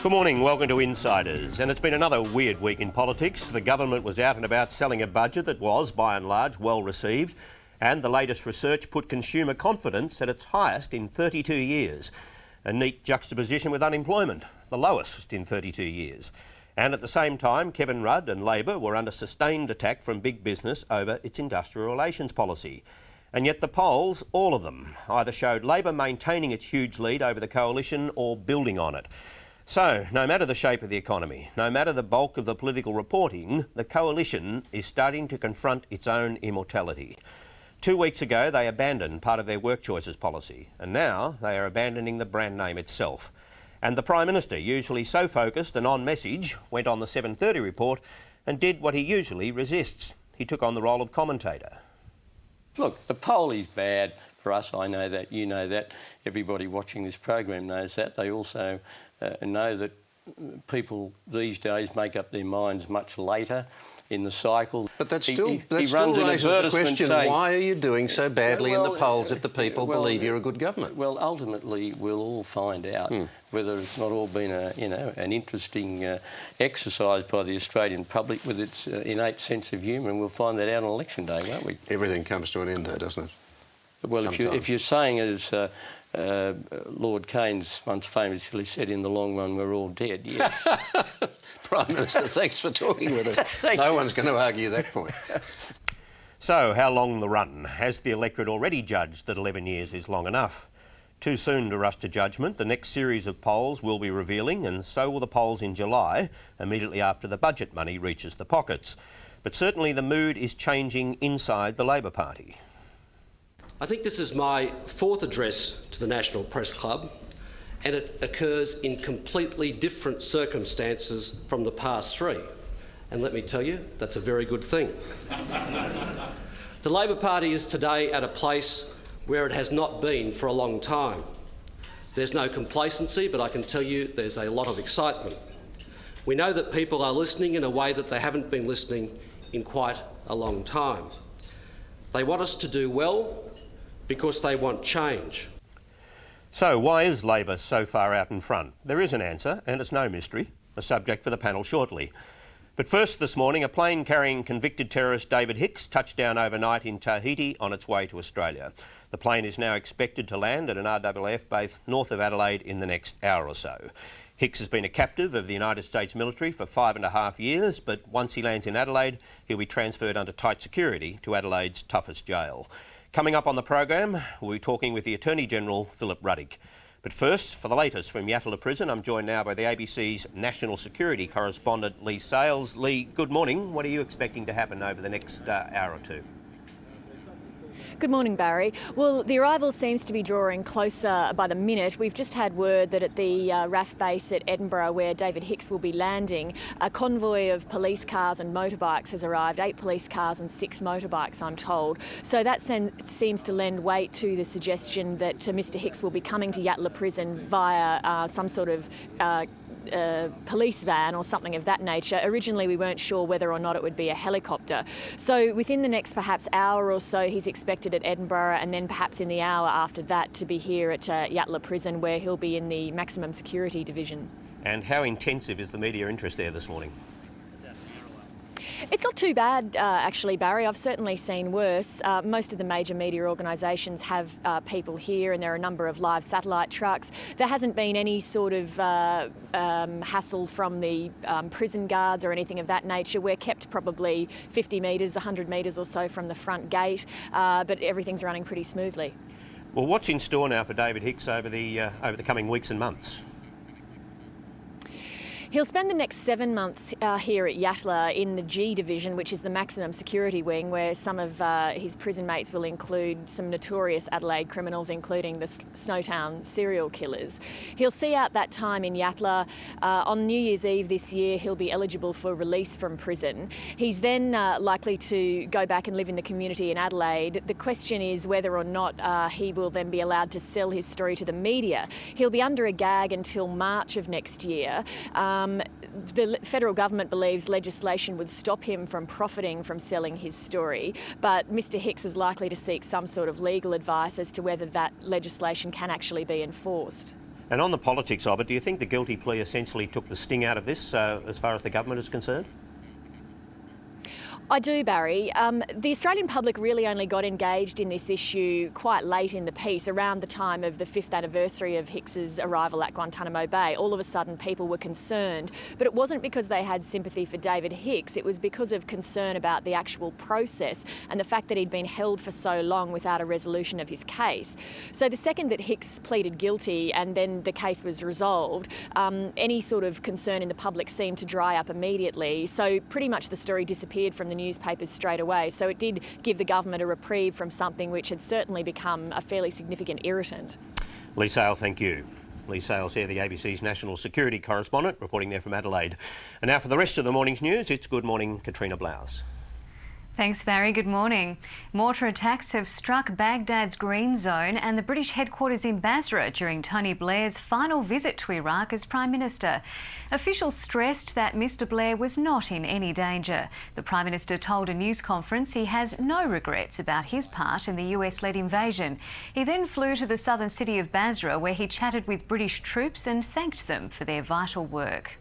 Good morning, welcome to Insiders. And it's been another weird week in politics. The government was out and about selling a budget that was, by and large, well received. And the latest research put consumer confidence at its highest in 32 years. A neat juxtaposition with unemployment, the lowest in 32 years. And at the same time, Kevin Rudd and Labor were under sustained attack from big business over its industrial relations policy. And yet the polls, all of them, either showed Labor maintaining its huge lead over the coalition or building on it. So, no matter the shape of the economy, no matter the bulk of the political reporting, the coalition is starting to confront its own immortality. 2 weeks ago, they abandoned part of their work choices policy, and now they are abandoning the brand name itself. And the Prime Minister, usually so focused and on message, went on the 7:30 report and did what he usually resists. He took on the role of commentator. Look, the poll is bad for us. I know that, you know that, everybody watching this program knows that. They also know that people these days make up their minds much later in the cycle. But that still raises the question, why are you doing so badly in the polls if the people believe you're a good government? Well, ultimately, we'll all find out whether it's not all been an interesting exercise by the Australian public with its innate sense of humour, and we'll find that out on election day, won't we? Everything comes to an end, though, doesn't it? Well, if you're saying, as Lord Keynes once famously said, in the long run we're all dead, yes. Prime Minister, thanks for talking with us. No one's going to argue that point. So, how long the run? Has the electorate already judged that 11 years is long enough? Too soon to rush to judgment. The next series of polls will be revealing, and so will the polls in July, immediately after the budget money reaches the pockets. But certainly the mood is changing inside the Labor Party. I think this is my fourth address to the National Press Club, and it occurs in completely different circumstances from the past three. And let me tell you, that's a very good thing. The Labor Party is today at a place where it has not been for a long time. There's no complacency, but I can tell you there's a lot of excitement. We know that people are listening in a way that they haven't been listening in quite a long time. They want us to do well because they want change. So why is Labor so far out in front? There is an answer, and it's no mystery, a subject for the panel shortly. But first this morning, a plane carrying convicted terrorist David Hicks touched down overnight in Tahiti on its way to Australia. The plane is now expected to land at an RAAF base north of Adelaide in the next hour or so. Hicks has been a captive of the United States military for 5.5 years, but once he lands in Adelaide, he'll be transferred under tight security to Adelaide's toughest jail. Coming up on the program, we'll be talking with the Attorney-General, Philip Ruddock. But first, for the latest from Yatala Prison, I'm joined now by the ABC's national security correspondent, Lee Sales. Lee, good morning. What are you expecting to happen over the next hour or two? Good morning, Barry. Well, the arrival seems to be drawing closer by the minute. We've just had word that at the RAAF base at Edinburgh, where David Hicks will be landing, a convoy of police cars and motorbikes has arrived, 8 police cars and 6 motorbikes, I'm told. So that seems to lend weight to the suggestion that Mr Hicks will be coming to Yatala Prison via some sort of police van or something of that nature. Originally, we weren't sure whether or not it would be a helicopter. So within the next perhaps hour or so, he's expected at Edinburgh, and then perhaps in the hour after that to be here at Yatala Prison, where he'll be in the maximum security division. And how intensive is the media interest there this morning? It's not too bad, actually, Barry. I've certainly seen worse. Most of the major media organisations have people here, and there are a number of live satellite trucks. There hasn't been any sort of hassle from the prison guards or anything of that nature. We're kept probably 50 metres, 100 metres or so from the front gate, but everything's running pretty smoothly. Well, what's in store now for David Hicks over the coming weeks and months? He'll spend the next 7 months here at Yatala in the G division, which is the maximum security wing, where some of his prison mates will include some notorious Adelaide criminals, including the Snowtown serial killers. He'll see out that time in Yatala. On New Year's Eve this year, he'll be eligible for release from prison. He's then likely to go back and live in the community in Adelaide. The question is whether or not he will then be allowed to sell his story to the media. He'll be under a gag until March of next year. The federal government believes legislation would stop him from profiting from selling his story, but Mr Hicks is likely to seek some sort of legal advice as to whether that legislation can actually be enforced. And on the politics of it, do you think the guilty plea essentially took the sting out of this as far as the government is concerned? I do, Barry. The Australian public really only got engaged in this issue quite late in the piece, around the time of the 5th anniversary of Hicks's arrival at Guantanamo Bay. All of a sudden, people were concerned, but it wasn't because they had sympathy for David Hicks. It was because of concern about the actual process and the fact that he'd been held for so long without a resolution of his case. So the second that Hicks pleaded guilty and then the case was resolved, any sort of concern in the public seemed to dry up immediately. So pretty much the story disappeared from the newspapers straight away. So it did give the government a reprieve from something which had certainly become a fairly significant irritant. Lee Sale, thank you. Lee Sales here, the ABC's national security correspondent, reporting there from Adelaide. And now for the rest of the morning's news, it's Good Morning, Katrina Blouse. Thanks, Barry. Good morning. Mortar attacks have struck Baghdad's Green Zone and the British headquarters in Basra during Tony Blair's final visit to Iraq as Prime Minister. Officials stressed that Mr Blair was not in any danger. The Prime Minister told a news conference he has no regrets about his part in the US-led invasion. He then flew to the southern city of Basra, where he chatted with British troops and thanked them for their vital work.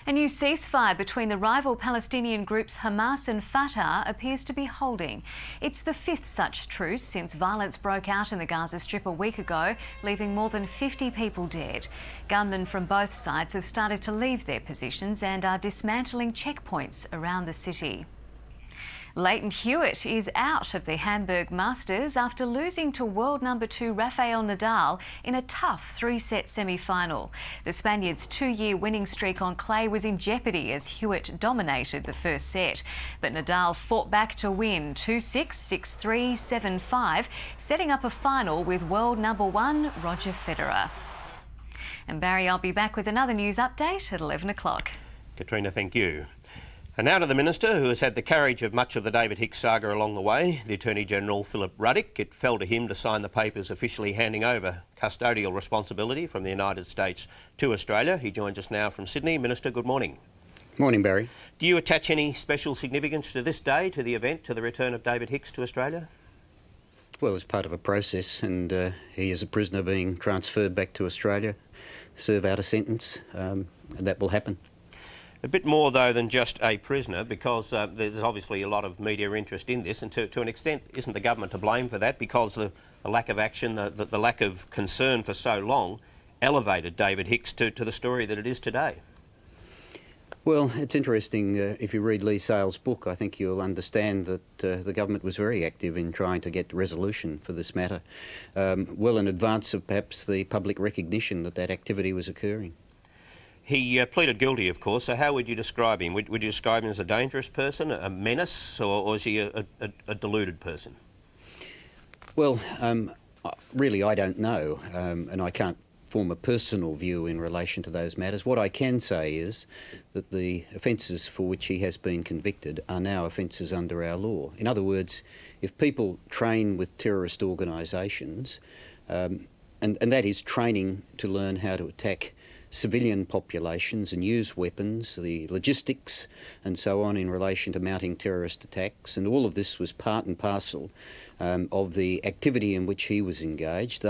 A new ceasefire between the rival Palestinian groups Hamas and Fatah appears to be holding. It's the 5th such truce since violence broke out in the Gaza Strip a week ago, leaving more than 50 people dead. Gunmen from both sides have started to leave their positions and are dismantling checkpoints around the city. Leighton Hewitt is out of the Hamburg Masters after losing to world number 2 Rafael Nadal in a tough 3-set semi-final. The Spaniard's 2-year winning streak on clay was in jeopardy as Hewitt dominated the first set. But Nadal fought back to win 2-6, 6-3, 7-5, setting up a final with world number 1 Roger Federer. And Barry, I'll be back with another news update at 11 o'clock. Katrina, thank you. And now to the Minister, who has had the carriage of much of the David Hicks saga along the way, the Attorney-General Philip Ruddock. It fell to him to sign the papers officially handing over custodial responsibility from the United States to Australia. He joins us now from Sydney. Minister, good morning. Morning, Barry. Do you attach any special significance to this day, to the event, to the return of David Hicks to Australia? Well, it's part of a process, and he is a prisoner being transferred back to Australia, serve out a sentence, and that will happen. A bit more, though, than just a prisoner, because there's obviously a lot of media interest in this, and to an extent, isn't the government to blame for that? Because the lack of action, the lack of concern for so long elevated David Hicks to the story that it is today. Well, it's interesting. If you read Lee Sale's book, I think you'll understand that the government was very active in trying to get resolution for this matter, well in advance of perhaps the public recognition that that activity was occurring. He pleaded guilty, of course, so how would you describe him? Would you describe him as a dangerous person, a menace, or is he a deluded person? Well, really I don't know, and I can't form a personal view in relation to those matters. What I can say is that the offences for which he has been convicted are now offences under our law. In other words, if people train with terrorist organisations, and that is training to learn how to attack civilian populations and use weapons, the logistics and so on in relation to mounting terrorist attacks, and all of this was part and parcel of the activity in which he was engaged.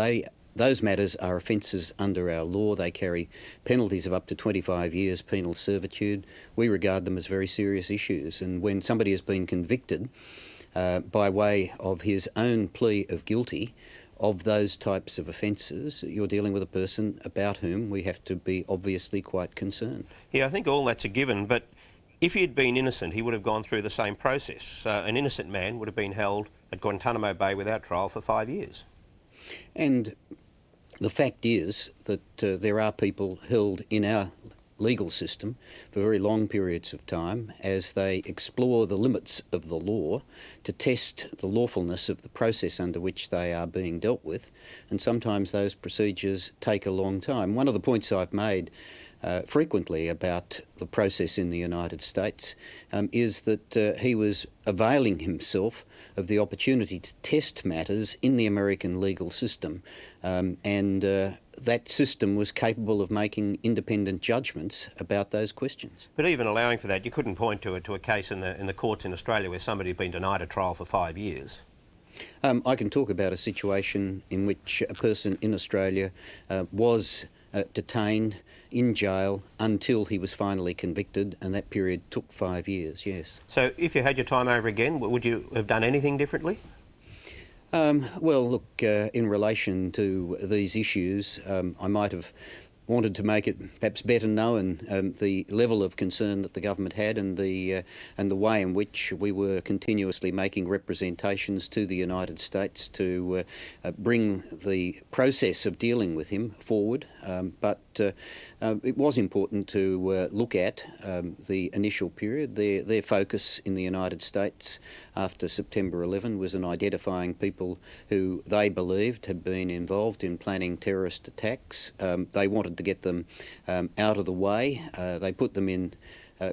Those matters are offences under our law. They carry penalties of up to 25 years penal servitude. We regard them as very serious issues, and when somebody has been convicted by way of his own plea of guilty of those types of offences, you're dealing with a person about whom we have to be obviously quite concerned. Yeah, I think all that's a given, but if he had been innocent, he would have gone through the same process. An innocent man would have been held at Guantanamo Bay without trial for 5 years. And the fact is that there are people held in our legal system for very long periods of time as they explore the limits of the law to test the lawfulness of the process under which they are being dealt with, and sometimes those procedures take a long time. One of the points I've made frequently about the process in the United States is that he was availing himself of the opportunity to test matters in the American legal system, and that system was capable of making independent judgments about those questions. But even allowing for that, you couldn't point to a case in the courts in Australia where somebody had been denied a trial for 5 years. I can talk about a situation in which a person in Australia was detained in jail until he was finally convicted, and that period took 5 years, yes. So if you had your time over again, would you have done anything differently? Well, look, in relation to these issues, I might have wanted to make it perhaps better known the level of concern that the government had and the way in which we were continuously making representations to the United States to bring the process of dealing with him forward. But it was important to look at the initial period. Their focus in the United States after September 11 was in identifying people who they believed had been involved in planning terrorist attacks. They wanted to get them out of the way. They put them in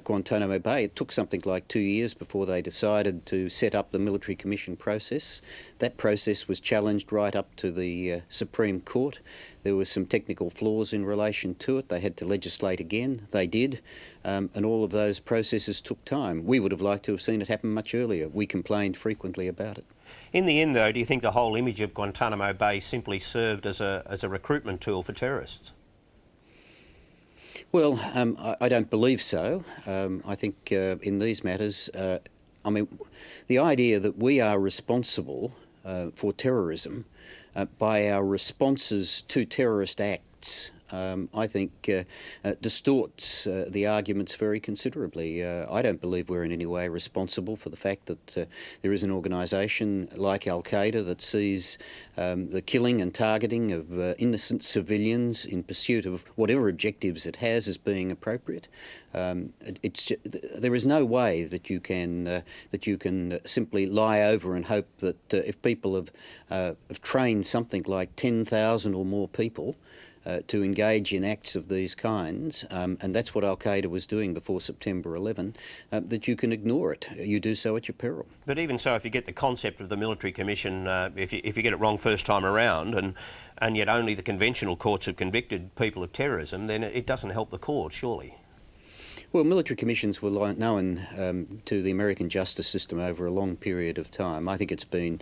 Guantanamo Bay. It took something like 2 years before they decided to set up the military commission process. That process was challenged right up to the Supreme Court. There were some technical flaws in relation to it. They had to legislate again. They did. And all of those processes took time. We would have liked to have seen it happen much earlier. We complained frequently about it. In the end, though, do you think the whole image of Guantanamo Bay simply served as a recruitment tool for terrorists? Well, I don't believe so. I think in these matters, I mean, the idea that we are responsible for terrorism by our responses to terrorist acts, I think distorts the arguments very considerably. I don't believe we're in any way responsible for the fact that there is an organisation like Al-Qaeda that sees the killing and targeting of innocent civilians in pursuit of whatever objectives it has as being appropriate. There is no way that you can simply lie over and hope that if people have trained something like 10,000 or more people to engage in acts of these kinds, and that's what Al-Qaeda was doing before September 11, that you can ignore it. You do so at your peril. But even so, if you get the concept of the military commission, if you get it wrong first time around, and yet only the conventional courts have convicted people of terrorism, then it doesn't help the court, surely. Well, military commissions were known to the American justice system over a long period of time. I think it's been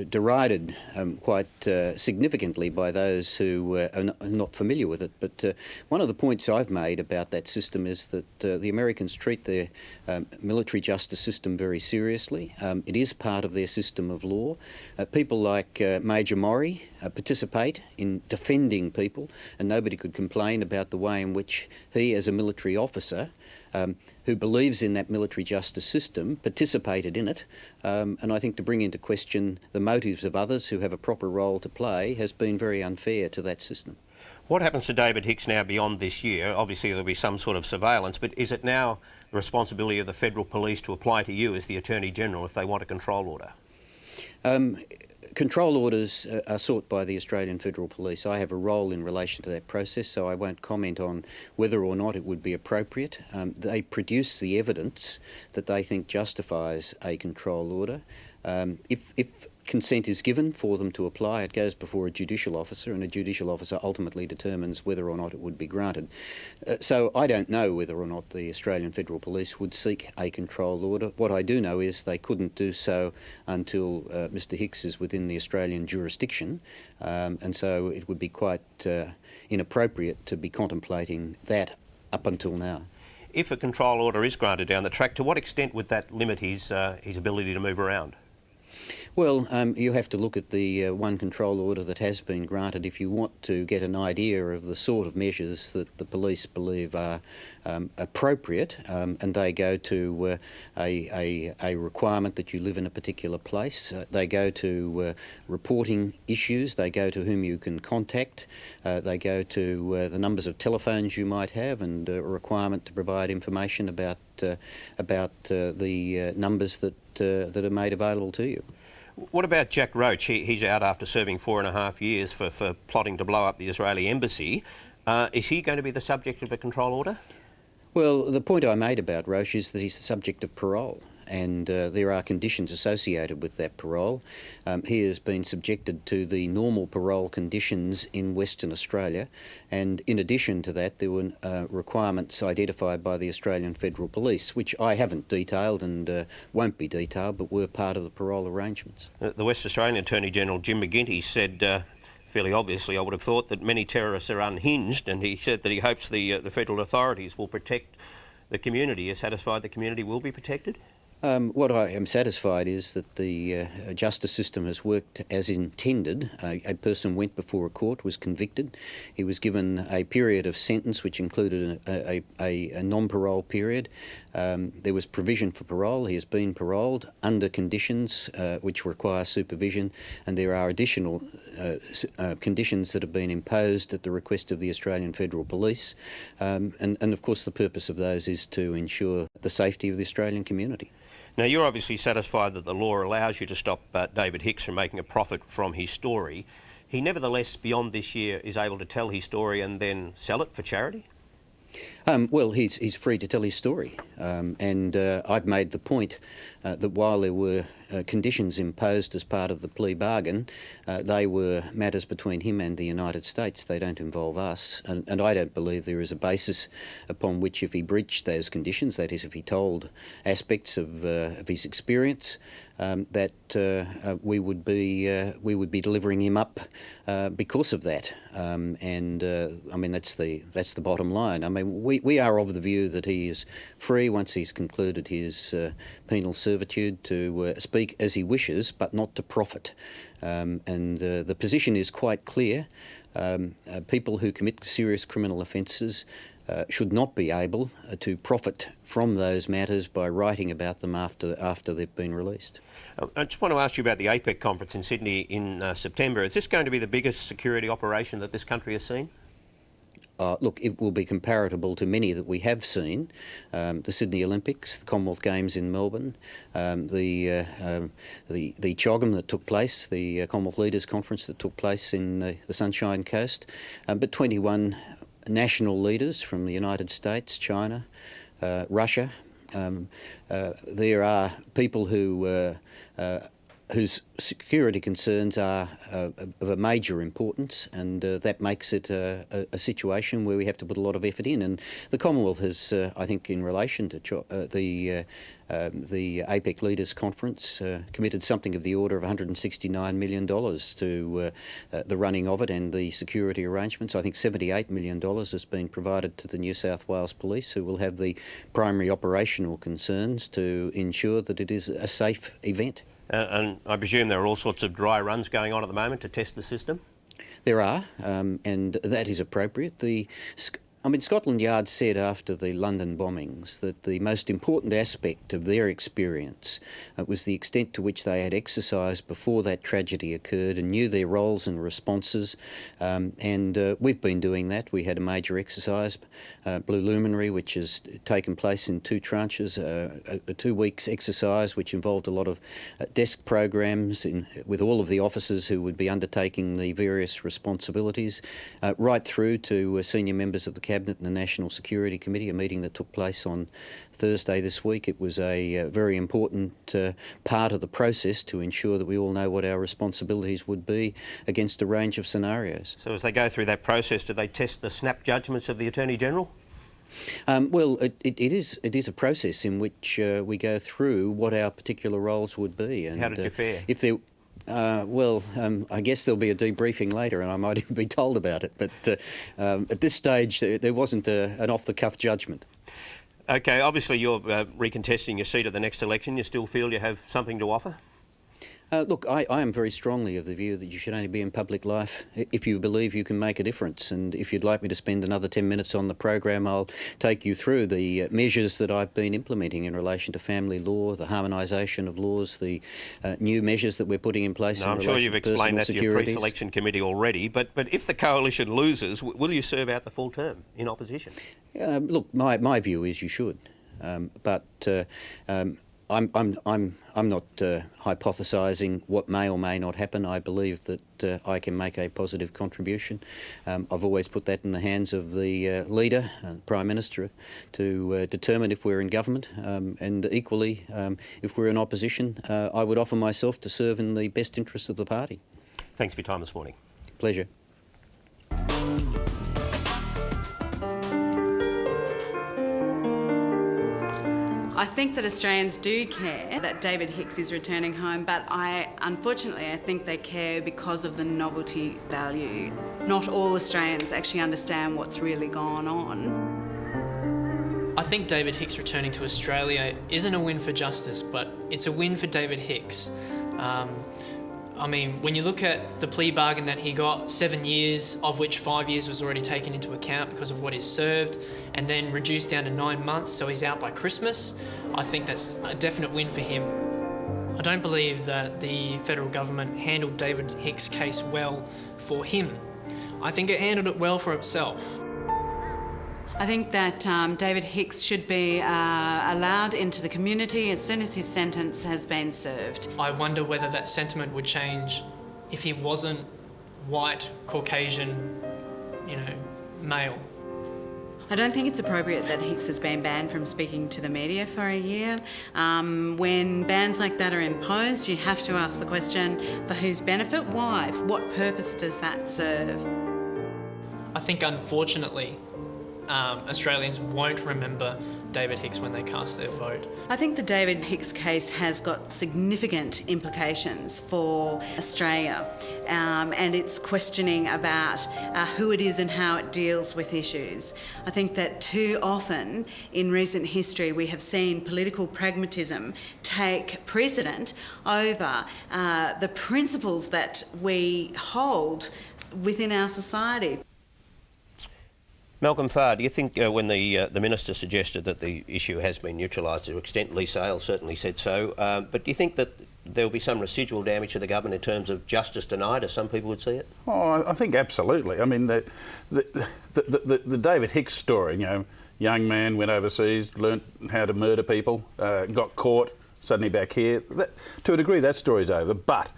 derided quite significantly by those who are not familiar with it. But one of the points I've made about that system is that the Americans treat their military justice system very seriously. It is part of their system of law. People like Major Maury participate in defending people, and nobody could complain about the way in which he, as a military officer, who believes in that military justice system, participated in it. And I think to bring into question the motives of others who have a proper role to play has been very unfair to that system. What happens to David Hicks now beyond this year? Obviously there'll be some sort of surveillance, but is it now the responsibility of the Federal Police to apply to you as the Attorney-General if they want a control order? Control orders are sought by the Australian Federal Police. I have a role in relation to that process, so I won't comment on whether or not it would be appropriate. They produce the evidence that they think justifies a control order. If consent is given for them to apply, it goes before a judicial officer, and a judicial officer ultimately determines whether or not it would be granted. So I don't know whether or not the Australian Federal Police would seek a control order. What I do know is they couldn't do so until Mr Hicks is within the Australian jurisdiction, and so it would be quite inappropriate to be contemplating that up until now. If a control order is granted down the track, to what extent would that limit his ability to move around? Well, you have to look at the one control order that has been granted if you want to get an idea of the sort of measures that the police believe are appropriate, and they go to a requirement that you live in a particular place. They go to reporting issues. They go to whom you can contact. They go to the numbers of telephones you might have, and a requirement to provide information about the numbers that are made available to you. What about Jack Roach? He's out after serving 4.5 years for plotting to blow up the Israeli embassy. Is he going to be the subject of a control order? Well, the point I made about Roach is that he's the subject of parole. and there are conditions associated with that parole. He has been subjected to the normal parole conditions in Western Australia, and in addition to that there were requirements identified by the Australian Federal Police, which I haven't detailed and won't be detailed, but were part of the parole arrangements. The West Australian Attorney-General Jim McGuinty said, fairly obviously I would have thought, that many terrorists are unhinged, and he said that he hopes the federal authorities will protect the community. Are satisfied the community will be protected? What I am satisfied is that the justice system has worked as intended. A person went before a court, was convicted. He was given a period of sentence which included a non-parole period. There was provision for parole. He has been paroled under conditions which require supervision, and there are additional conditions that have been imposed at the request of the Australian Federal Police. And of course the purpose of those is to ensure the safety of the Australian community. Now, you're obviously satisfied that the law allows you to stop David Hicks from making a profit from his story. He nevertheless, beyond this year, is able to tell his story and then sell it for charity? Well, he's free to tell his story, and I've made the point that while there were conditions imposed as part of the plea bargain, they were matters between him and the United States. They don't involve us, and I don't believe there is a basis upon which, if he breached those conditions, that is, if he told aspects of his experience, that we would be delivering him up because of that. I mean, that's the bottom line. I mean, we are of the view that he is free once he's concluded his penal servitude to speak as he wishes, but not to profit. The position is quite clear. People who commit serious criminal offences should not be able to profit from those matters by writing about them after they've been released. I just want to ask you about the APEC conference in Sydney in September. Is this going to be the biggest security operation that this country has seen? Look, it will be comparable to many that we have seen. The Sydney Olympics, the Commonwealth Games in Melbourne, the CHOGM that took place, the Commonwealth Leaders Conference that took place in the Sunshine Coast, but 21 national leaders from the United States, China, Russia. There are people whose security concerns are of a major importance, and that makes it a situation where we have to put a lot of effort in. And the Commonwealth has, I think, in relation to the APEC Leaders Conference, committed something of the order of $169 million to the running of it and the security arrangements. I think $78 million has been provided to the New South Wales Police, who will have the primary operational concerns to ensure that it is a safe event. And I presume there are all sorts of dry runs going on at the moment to test the system? There are, and that is appropriate. Scotland Yard said after the London bombings that the most important aspect of their experience was the extent to which they had exercised before that tragedy occurred and knew their roles and responses. We've been doing that. We had a major exercise, Blue Luminary, which has taken place in two tranches, a 2 weeks exercise which involved a lot of desk programs with all of the officers who would be undertaking the various responsibilities, right through to senior members of the Cabinet and the National Security Committee, a meeting that took place on Thursday this week. It was a very important part of the process to ensure that we all know what our responsibilities would be against a range of scenarios. So as they go through that process, do they test the snap judgments of the Attorney-General? Well, it is a process in which we go through what our particular roles would be. And how did you fare? I guess there'll be a debriefing later and I might even be told about it. But at this stage, there wasn't an off-the-cuff judgment. OK, obviously you're recontesting your seat at the next election. You still feel you have something to offer? Look, I am very strongly of the view that you should only be in public life if you believe you can make a difference. And if you'd like me to spend another 10 minutes on the program, I'll take you through the measures that I've been implementing in relation to family law, the harmonisation of laws, the new measures that we're putting in place. I'm sure you've explained that to your pre-selection committee already, but if the coalition loses, will you serve out the full term in opposition? Look, my view is you should. I'm not hypothesising what may or may not happen. I believe that I can make a positive contribution. I've always put that in the hands of the leader, Prime Minister, to determine if we're in government, and equally, if we're in opposition, I would offer myself to serve in the best interests of the party. Thanks for your time this morning. Pleasure. I think that Australians do care that David Hicks is returning home, but unfortunately, I think they care because of the novelty value. Not all Australians actually understand what's really gone on. I think David Hicks returning to Australia isn't a win for justice, but it's a win for David Hicks. I mean, when you look at the plea bargain that he got, 7 years, of which 5 years was already taken into account because of what he's served, and then reduced down to 9 months, so he's out by Christmas, I think that's a definite win for him. I don't believe that the federal government handled David Hicks' case well for him. I think it handled it well for itself. I think that David Hicks should be allowed into the community as soon as his sentence has been served. I wonder whether that sentiment would change if he wasn't white, Caucasian, male. I don't think it's appropriate that Hicks has been banned from speaking to the media for a year. When bans like that are imposed, you have to ask the question, for whose benefit? Why? What purpose does that serve? I think, unfortunately, Australians won't remember David Hicks when they cast their vote. I think the David Hicks case has got significant implications for Australia, and it's questioning about who it is and how it deals with issues. I think that too often in recent history we have seen political pragmatism take precedent over the principles that we hold within our society. Malcolm Farr, do you think when the Minister suggested that the issue has been neutralised to an extent, Lee Sale certainly said so, but do you think that there will be some residual damage to the government in terms of justice denied, as some people would see it? Oh, I think absolutely. I mean, the David Hicks story, young man went overseas, learnt how to murder people, got caught, suddenly back here. To a degree, that story's over, but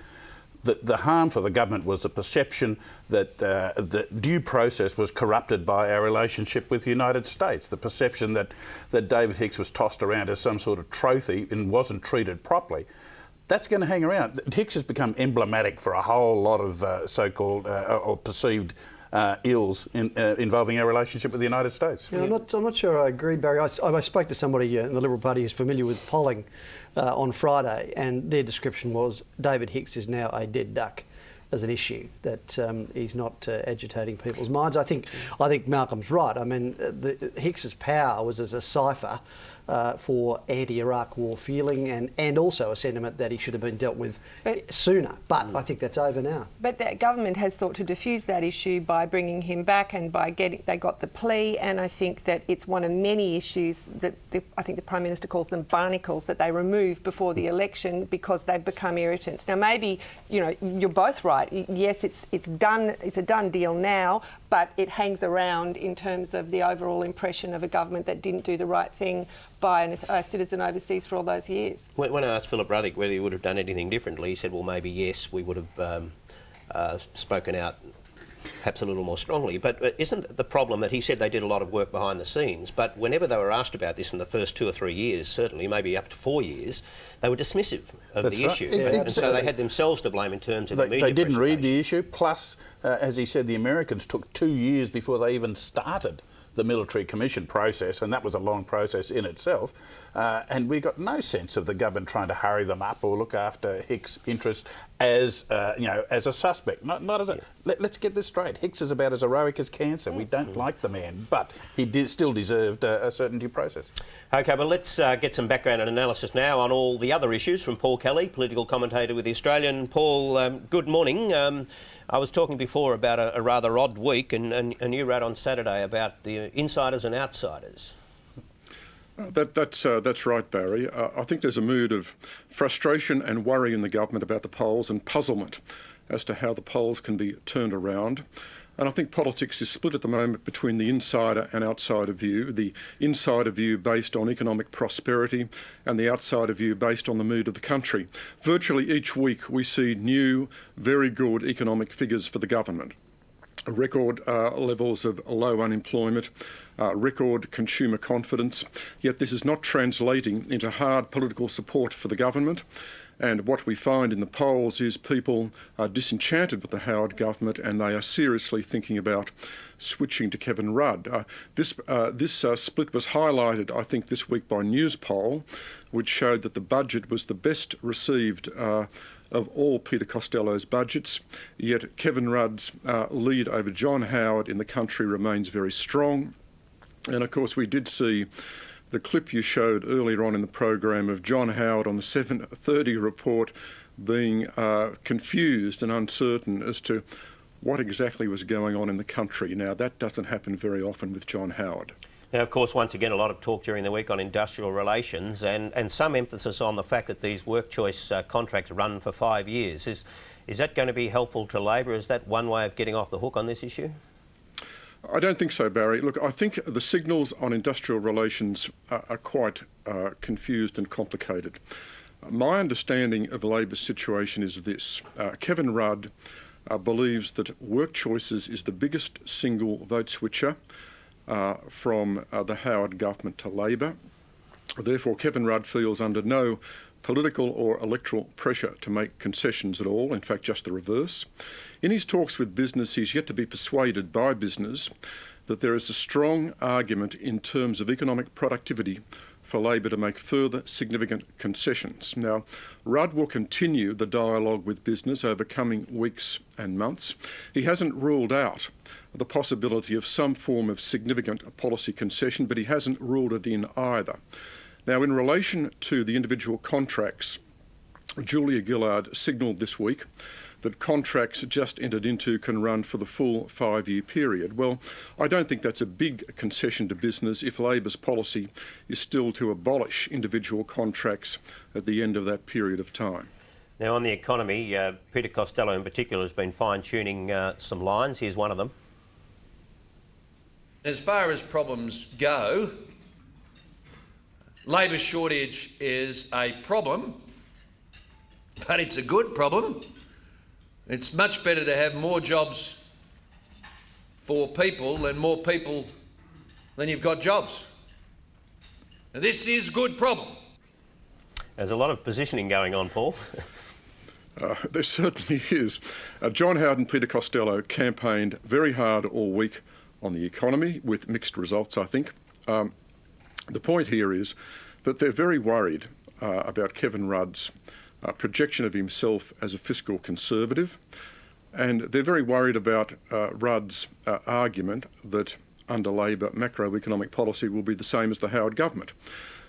the harm for the government was the perception that the due process was corrupted by our relationship with the United States, the perception that David Hicks was tossed around as some sort of trophy and wasn't treated properly. That's going to hang around. Hicks has become emblematic for a whole lot of so-called or perceived ills involving our relationship with the United States. Yeah, I'm not sure I agree, Barry. I spoke to somebody in the Liberal Party who's familiar with polling on Friday, and their description was David Hicks is now a dead duck as an issue, that he's not agitating people's minds. I think Malcolm's right. I mean, Hicks's power was as a cipher for anti-Iraq war feeling and also a sentiment that he should have been dealt with sooner. But I think that's over now. But the government has sought to diffuse that issue by bringing him back and by they got the plea, and I think that it's one of many issues that I think the Prime Minister calls them barnacles that they removed before the election because they've become irritants. Now maybe, you're both right. Yes, it's done. It's a done deal now, but it hangs around in terms of the overall impression of a government that didn't do the right thing by a citizen overseas for all those years. When I asked Philip Ruddock whether he would have done anything differently, he said, well, maybe yes, we would have spoken out perhaps a little more strongly. But isn't the problem that he said they did a lot of work behind the scenes, but whenever they were asked about this in the first 2 or 3 years, certainly maybe up to 4 years, they were dismissive of the issue. And so they had themselves to blame in terms of the media. They didn't read the issue, plus, as he said, the Americans took 2 years before they even started the military commission process, and that was a long process in itself. And we got no sense of the government trying to hurry them up or look after Hicks' interest as as a suspect. Not as a. Let's get this straight. Hicks is about as heroic as cancer. We don't like the man, but he still deserved a certain due process. OK, well, let's get some background and analysis now on all the other issues from Paul Kelly, political commentator with The Australian. Paul, good morning. I was talking before about a rather odd week, and you wrote on Saturday about the insiders and outsiders. That's right, Barry. I think there's a mood of frustration and worry in the government about the polls and puzzlement as to how the polls can be turned around. And I think politics is split at the moment between the insider and outsider view, the insider view based on economic prosperity and the outsider view based on the mood of the country. Virtually each week we see new, very good economic figures for the government. Record levels of low unemployment, record consumer confidence, yet this is not translating into hard political support for the government. And what we find in the polls is people are disenchanted with the Howard government and they are seriously thinking about switching to Kevin Rudd. This split was highlighted, I think, this week by News Poll, which showed that the budget was the best received of all Peter Costello's budgets, yet Kevin Rudd's lead over John Howard in the country remains very strong. And of course we did see the clip you showed earlier on in the program of John Howard on the 7:30 report being confused and uncertain as to what exactly was going on in the country. Now, that doesn't happen very often with John Howard. Now, of course, once again, a lot of talk during the week on industrial relations and some emphasis on the fact that these work choice contracts run for 5 years. Is that going to be helpful to Labor? Is that one way of getting off the hook on this issue? I don't think so, Barry. Look, I think the signals on industrial relations are quite confused and complicated. My understanding of Labor's situation is this. Kevin Rudd believes that work choices is the biggest single vote switcher from the Howard government to Labor. Therefore, Kevin Rudd feels under no political or electoral pressure to make concessions at all, in fact just the reverse. In his talks with business, he's yet to be persuaded by business that there is a strong argument in terms of economic productivity for Labor to make further significant concessions. Now, Rudd will continue the dialogue with business over coming weeks and months. He hasn't ruled out the possibility of some form of significant policy concession, but he hasn't ruled it in either. Now, in relation to the individual contracts, Julia Gillard signalled this week that contracts just entered into can run for the full 5-year period. Well, I don't think that's a big concession to business if Labor's policy is still to abolish individual contracts at the end of that period of time. Now, on the economy, Peter Costello in particular has been fine-tuning some lines. Here's one of them. As far as problems go, labour shortage is a problem, but it's a good problem. It's much better to have more jobs for people and more people than you've got jobs. Now, this is a good problem. There's a lot of positioning going on, Paul. There certainly is. John Howard and Peter Costello campaigned very hard all week on the economy with mixed results, I think. The point here is that they're very worried about Kevin Rudd's projection of himself as a fiscal conservative, and they're very worried about Rudd's argument that under Labor macroeconomic policy will be the same as the Howard government.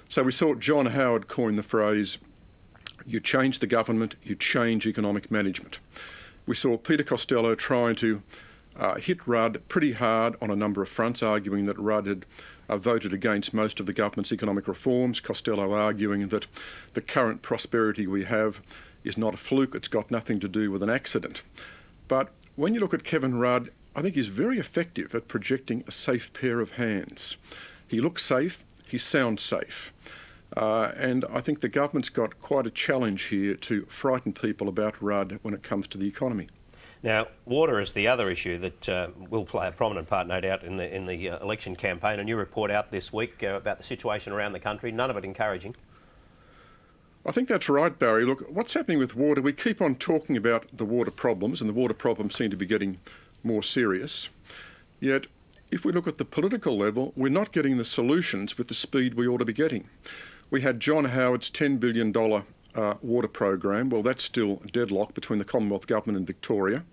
So we saw John Howard coin the phrase, you change the government, you change economic management. We saw Peter Costello trying to hit Rudd pretty hard on a number of fronts, arguing that Rudd had voted against most of the government's economic reforms. Costello arguing that the current prosperity we have is not a fluke, it's got nothing to do with an accident. But when you look at Kevin Rudd, I think he's very effective at projecting a safe pair of hands. He looks safe, he sounds safe. And I think the government's got quite a challenge here to frighten people about Rudd when it comes to the economy. Now, water is the other issue that will play a prominent part, no doubt, in the election campaign. A new report out this week about the situation around the country, none of it encouraging. I think that's right, Barry. Look, what's happening with water, we keep on talking about the water problems, and the water problems seem to be getting more serious. Yet, if we look at the political level, we're not getting the solutions with the speed we ought to be getting. We had John Howard's $10 billion water program. Well, that's still deadlocked between the Commonwealth Government and Victoria.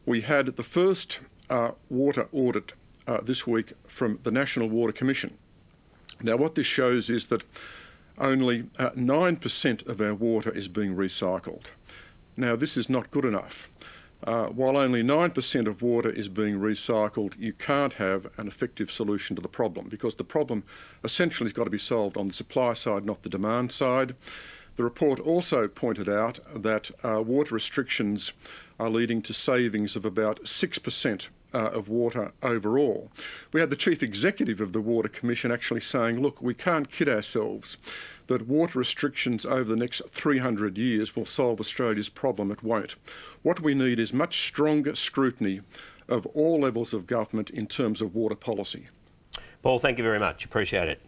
We had the first water audit this week from the National Water Commission. Now, what this shows is that only 9% of our water is being recycled. Now, this is not good enough. While only 9% of water is being recycled, you can't have an effective solution to the problem, because the problem essentially has got to be solved on the supply side, not the demand side. The report also pointed out that water restrictions are leading to savings of about 6% of water overall. We had the Chief Executive of the Water Commission actually saying, look, we can't kid ourselves that water restrictions over the next 300 years will solve Australia's problem. It won't. What we need is much stronger scrutiny of all levels of government in terms of water policy. Paul, thank you very much. Appreciate it.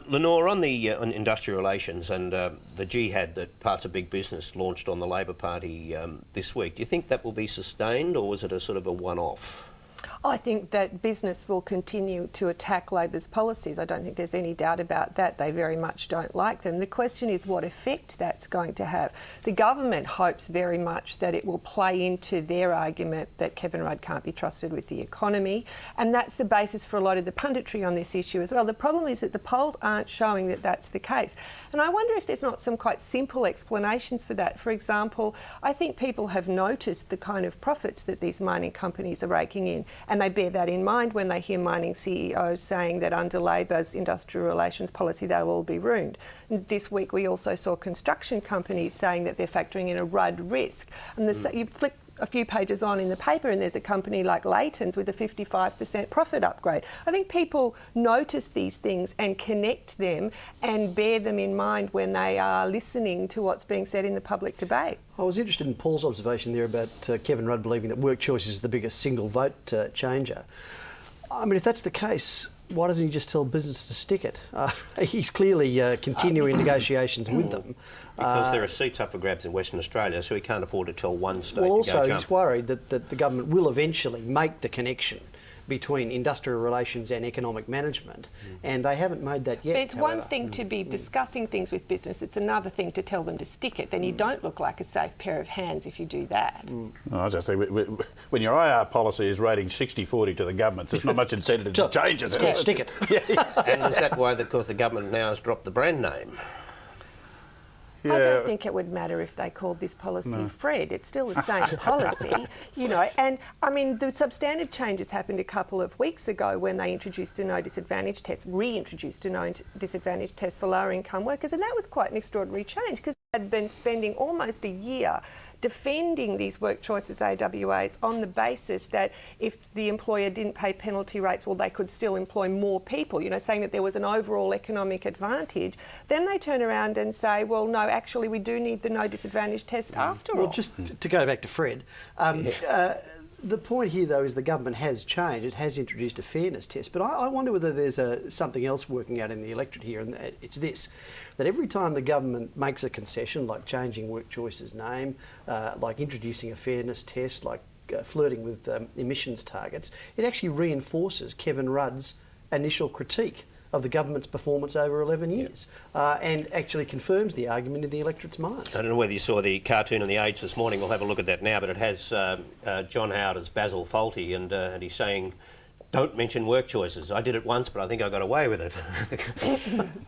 Lenore, on the on industrial relations and the jihad that parts of big business launched on the Labor Party this week, do you think that will be sustained, or was it a sort of a one-off? I think that business will continue to attack Labor's policies. I don't think there's any doubt about that. They very much don't like them. The question is what effect that's going to have. The government hopes very much that it will play into their argument that Kevin Rudd can't be trusted with the economy, and that's the basis for a lot of the punditry on this issue as well. The problem is that the polls aren't showing that that's the case, and I wonder if there's not some quite simple explanations for that. For example, I think people have noticed the kind of profits that these mining companies are raking in, and they bear that in mind when they hear mining CEOs saying that under Labor's industrial relations policy they will all be ruined. This week we also saw construction companies saying that they're factoring in a Rudd risk. And you flick a few pages on in the paper and there's a company like Leighton's with a 55% profit upgrade. I think people notice these things and connect them and bear them in mind when they are listening to what's being said in the public debate. I was interested in Paul's observation there about Kevin Rudd believing that work choice is the biggest single vote changer. I mean, if that's the case, why doesn't he just tell business to stick it? He's clearly continuing negotiations with them. Because there are seats up for grabs in Western Australia, so he can't afford to tell one state to go jump. Well, also he's worried that the government will eventually make the connection between industrial relations and economic management, and they haven't made that yet. But it's one thing to be discussing things with business, it's another thing to tell them to stick it. Then you don't look like a safe pair of hands if you do that. I just think when your IR policy is rating 60-40 to the government, there's not much incentive to change it. It's called stick it. And is that why, of course, the government now has dropped the brand name? Yeah. I don't think it would matter if they called this policy Fred. It's still the same policy, you know. And I mean, the substantive changes happened a couple of weeks ago when they introduced a no disadvantage test, reintroduced a no disadvantage test for lower income workers, and that was quite an extraordinary change because they had been spending almost a year defending these work choices AWAs on the basis that if the employer didn't pay penalty rates, well, they could still employ more people, you know, saying that there was an overall economic advantage. Then they turn around and say, well, no, actually, we do need the no disadvantage test after all. Well, just to go back to Fred, the point here, though, is the government has changed. It has introduced a fairness test. But I wonder whether there's something else working out in the electorate here, and it's this, that every time the government makes a concession, like changing Work Choice's name, like introducing a fairness test, like flirting with emissions targets, it actually reinforces Kevin Rudd's initial critique of the government's performance over 11 years and actually confirms the argument in the electorate's mind. I don't know whether you saw the cartoon in The Age this morning. We'll have a look at that now, but it has John Howard as Basil Fawlty, and he's saying, don't mention work choices. I did it once, but I think I got away with it.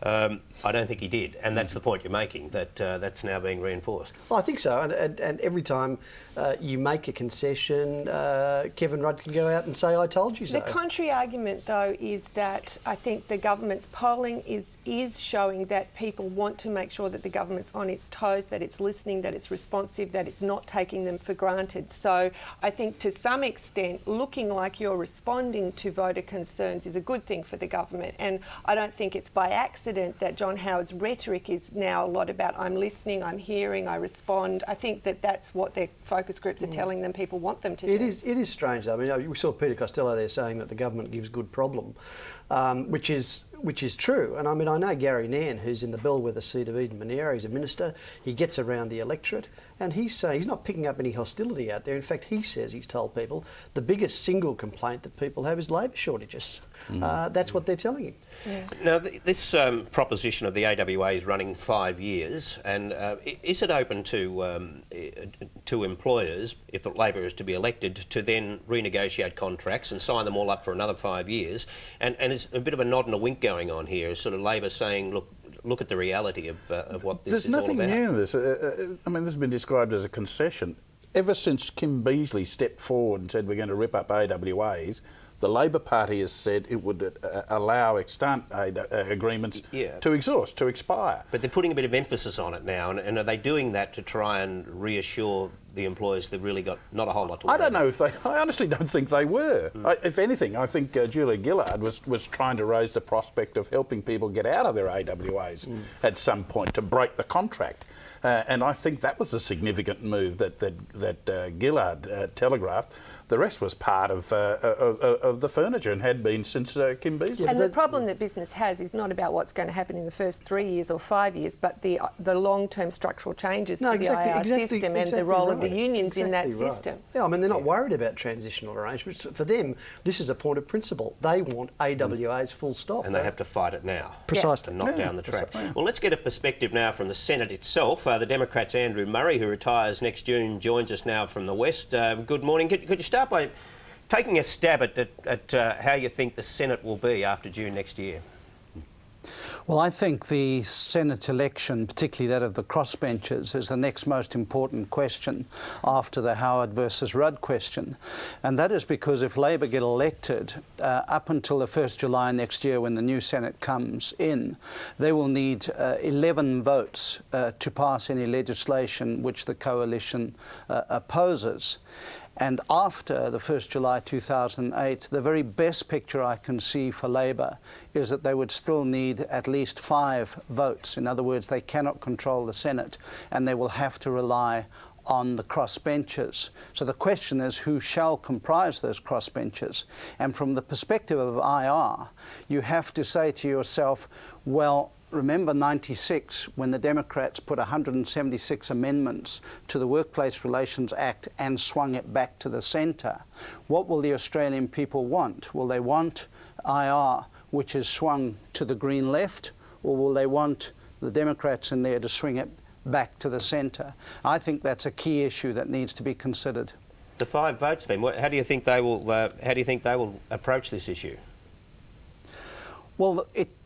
I don't think he did, and that's the point you're making, that that's now being reinforced. I think so, and every time you make a concession, Kevin Rudd can go out and say, I told you so. The contrary argument, though, is that I think the government's polling is showing that people want to make sure that the government's on its toes, that it's listening, that it's responsive, that it's not taking them for granted. So I think to some extent, looking like you're responding to voter concerns is a good thing for the government, and I don't think it's by accident that John Howard's rhetoric is now a lot about I'm listening, I'm hearing, I respond. I think that that's what their focus groups are telling them people want them to do. It is strange though. I mean, we saw Peter Costello there saying that the government gives good problem, which is true. And I mean, I know Gary Nairn, who's in the bellwether seat of Eden Monaro, he's a minister, he gets around the electorate, and he's saying he's not picking up any hostility out there. In fact, he says he's told people the biggest single complaint that people have is labour shortages. That's what they're telling him. Yeah. Now, this proposition of the AWA is running 5 years, and is it open to employers, if Labor is to be elected, to then renegotiate contracts and sign them all up for another 5 years? And is a bit of a nod and a wink going on here, sort of Labor saying, look at the reality of what this is all about. There's nothing new in this. I mean, this has been described as a concession. Ever since Kim Beazley stepped forward and said we're going to rip up AWAs, the Labor Party has said it would allow extant agreements to exhaust, to expire. But they're putting a bit of emphasis on it now, and are they doing that to try and reassure the employers, they've really got not a whole lot to worry I don't know about. if they... I honestly don't think they were. If anything, I think Julia Gillard was trying to raise the prospect of helping people get out of their AWAs at some point to break the contract. And I think that was a significant move that Gillard telegraphed. The rest was part of the furniture and had been since Kim Beazley. And the problem that business has is not about what's going to happen in the first 3 years or 5 years, but the long-term structural changes to the IR system and the role of the unions in that system. Yeah, I mean, they're not worried about transitional arrangements. For them, this is a point of principle. They want AWAs full stop. And they have to fight it now. Precisely. To knock down the track. Well, let's get a perspective now from the Senate itself. The Democrats' Andrew Murray, who retires next June, joins us now from the West. Good morning. Could you start by taking a stab at how you think the Senate will be after June next year? Well, I think the Senate election, particularly that of the crossbenchers, is the next most important question after the Howard versus Rudd question. And that is because if Labor get elected, up until the 1st July next year when the new Senate comes in, they will need 11 votes to pass any legislation which the coalition opposes. And after the 1st July 2008, the very best picture I can see for Labor is that they would still need at least 5 votes. In other words, they cannot control the Senate and they will have to rely on the crossbenchers. So the question is who shall comprise those crossbenchers? And from the perspective of IR, you have to say to yourself, well, remember 96 when the Democrats put 176 amendments to the Workplace Relations Act and swung it back to the centre. What will the Australian people want? Will they want IR, which is swung to the Green left, or will they want the Democrats in there to swing it back to the centre? I think that's a key issue that needs to be considered. The 5 votes then, how do you think they will approach this issue? Well,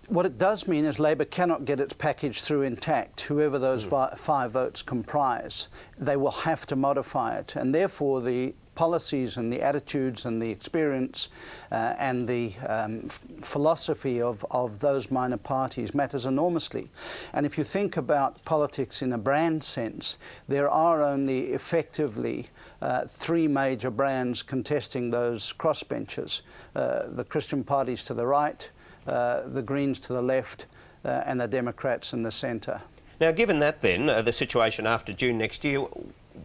what it does mean is Labor cannot get its package through intact. Whoever those 5 votes comprise, they will have to modify it. And therefore the policies and the attitudes and the experience and the philosophy of those minor parties matters enormously. And if you think about politics in a brand sense, there are only effectively 3 major brands contesting those crossbenchers. The Christian parties to the right, the Greens to the left, and the Democrats in the centre. Now, given that then, the situation after June next year,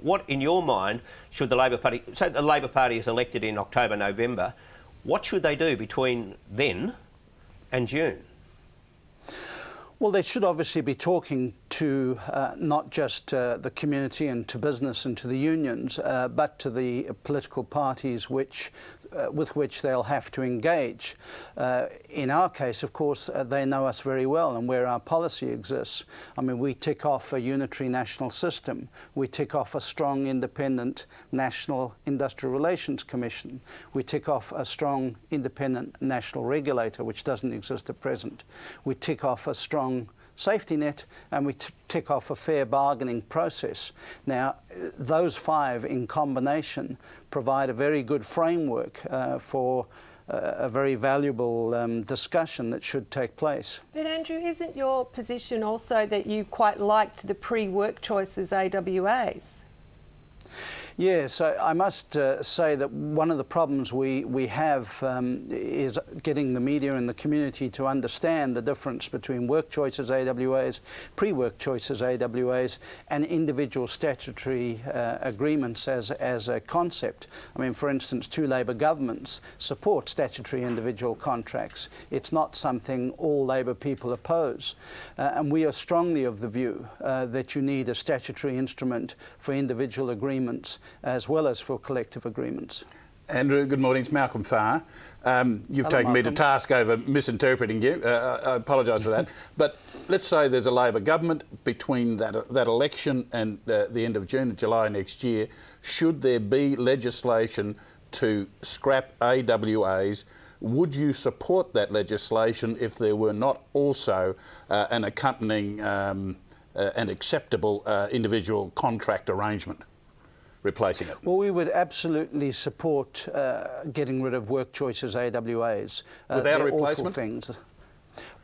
what, in your mind, should the Labor Party... Say the Labor Party is elected in October, November, what should they do between then and June? Well, they should obviously be talking to not just the community and to business and to the unions, but to the political parties with which they'll have to engage. In our case, of course, they know us very well and where our policy exists. I mean, we tick off a unitary national system. We tick off a strong, independent National Industrial Relations Commission. We tick off a strong, independent national regulator, which doesn't exist at present. We tick off a strong safety net, and we tick off a fair bargaining process. Now, those 5 in combination provide a very good framework for a very valuable discussion that should take place. But Andrew, isn't your position also that you quite liked the pre-work choices AWAs? Yes, I must say that one of the problems we have is getting the media and the community to understand the difference between work choices AWAs, pre-work choices AWAs, and individual statutory agreements as a concept. I mean, for instance, 2 Labor governments support statutory individual contracts. It's not something all Labor people oppose. And we are strongly of the view that you need a statutory instrument for individual agreements as well as for collective agreements. Andrew, good morning. It's Malcolm Farr. You've taken me to task over misinterpreting you. I apologise for that. But let's say there's a Labor government between that election and the end of June, July next year. Should there be legislation to scrap AWAs, would you support that legislation if there were not also an accompanying and acceptable individual contract arrangement replacing it? Well, we would absolutely support getting rid of work choices AWAs. Without a replacement? Awful things.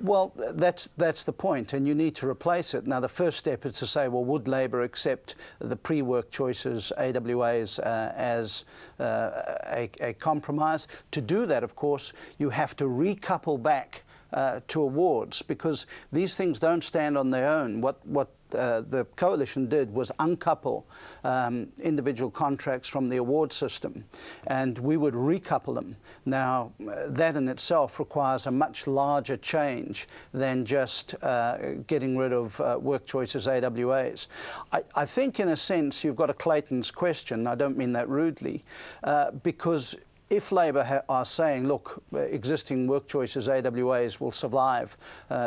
Well, that's the point, and you need to replace it. Now, the first step is to say, well, would Labor accept the pre-work choices, AWAs, as a compromise? To do that, of course, you have to recouple back to awards, because these things don't stand on their own. What the coalition did was uncouple individual contracts from the award system, and we would recouple them. Now, that in itself requires a much larger change than just getting rid of work choices AWAs. I think, in a sense, you've got a Clayton's question. I don't mean that rudely, because if Labor are saying, look, existing work choices AWAs will survive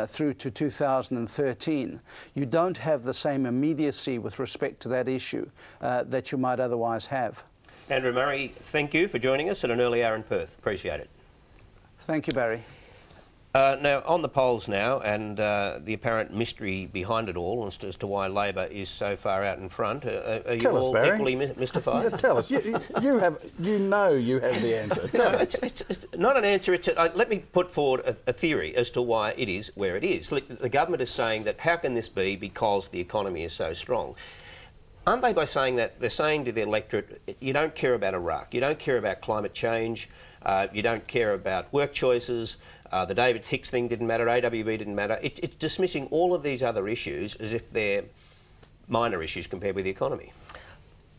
through to 2013, you don't have the same immediacy with respect to that issue that you might otherwise have. Andrew Murray, thank you for joining us at an early hour in Perth. Appreciate it. Thank you, Barry. Now, on the polls now, and the apparent mystery behind it all as to why Labor is so far out in front, are you all equally mystified? Yeah, tell us. You have the answer. Tell us. It's not an answer. Let me put forward a theory as to why it is where it is. The government is saying that how can this be because the economy is so strong? Aren't they by saying that? They're saying to the electorate, you don't care about Iraq, you don't care about climate change, you don't care about work choices, the David Hicks thing didn't matter, AWB didn't matter. It's dismissing all of these other issues as if they're minor issues compared with the economy.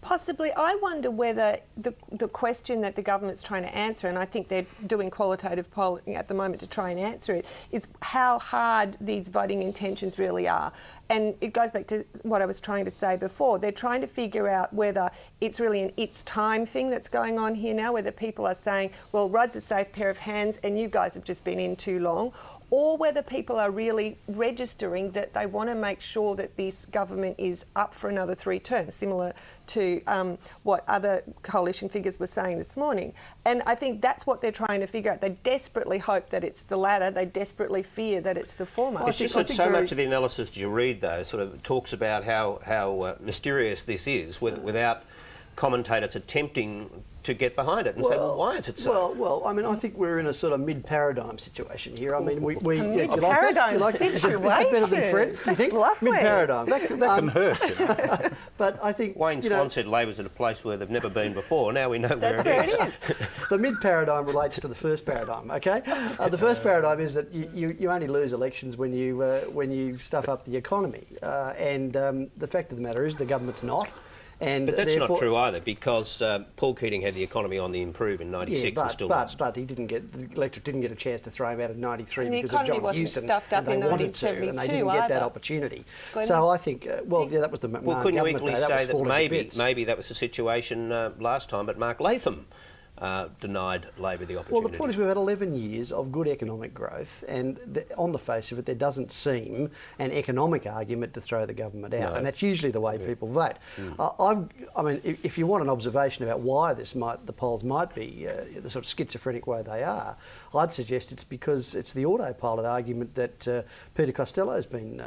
Possibly. I wonder whether the question that the government's trying to answer, and I think they're doing qualitative polling at the moment to try and answer it, is how hard these voting intentions really are. And it goes back to what I was trying to say before. They're trying to figure out whether it's really an it's time thing that's going on here now, whether people are saying, well, Rudd's a safe pair of hands and you guys have just been in too long, or whether people are really registering that they want to make sure that this government is up for another 3 terms, similar to what other coalition figures were saying this morning. And I think that's what they're trying to figure out. They desperately hope that it's the latter. They desperately fear that it's the former. It's just that so much of the analysis you read, though, sort of talks about how mysterious this is without commentators attempting to get behind it and say, well, why is it so? Well, I mean, I think we're in a sort of mid-paradigm situation here. I mean, mid-paradigm situation. Is that better than Fred? Do you think? Lovely. Mid-paradigm. That can hurt. You know. But I think Wayne Swan said Labor's at a place where they've never been before. Now we know where it is. The mid-paradigm relates to the first paradigm. Okay, the first paradigm is that you only lose elections when you stuff up the economy, and the fact of the matter is the government's not. But that's not true either, because Paul Keating had the economy on the improve in '96 and still lost. But he didn't get, the electorate didn't get a chance to throw him out of '93 and because of John Hewson, and they wanted to, and they didn't get that opportunity. So I think, that was the well, couldn't you equally say that maybe that was the situation last time, but Mark Latham denied Labor the opportunity? Well, the point is we've had 11 years of good economic growth, and on the face of it, there doesn't seem an economic argument to throw the government out, and that's usually the way people vote. I mean, if you want an observation about why the polls might be the sort of schizophrenic way they are, I'd suggest it's because it's the autopilot argument that Peter Costello's been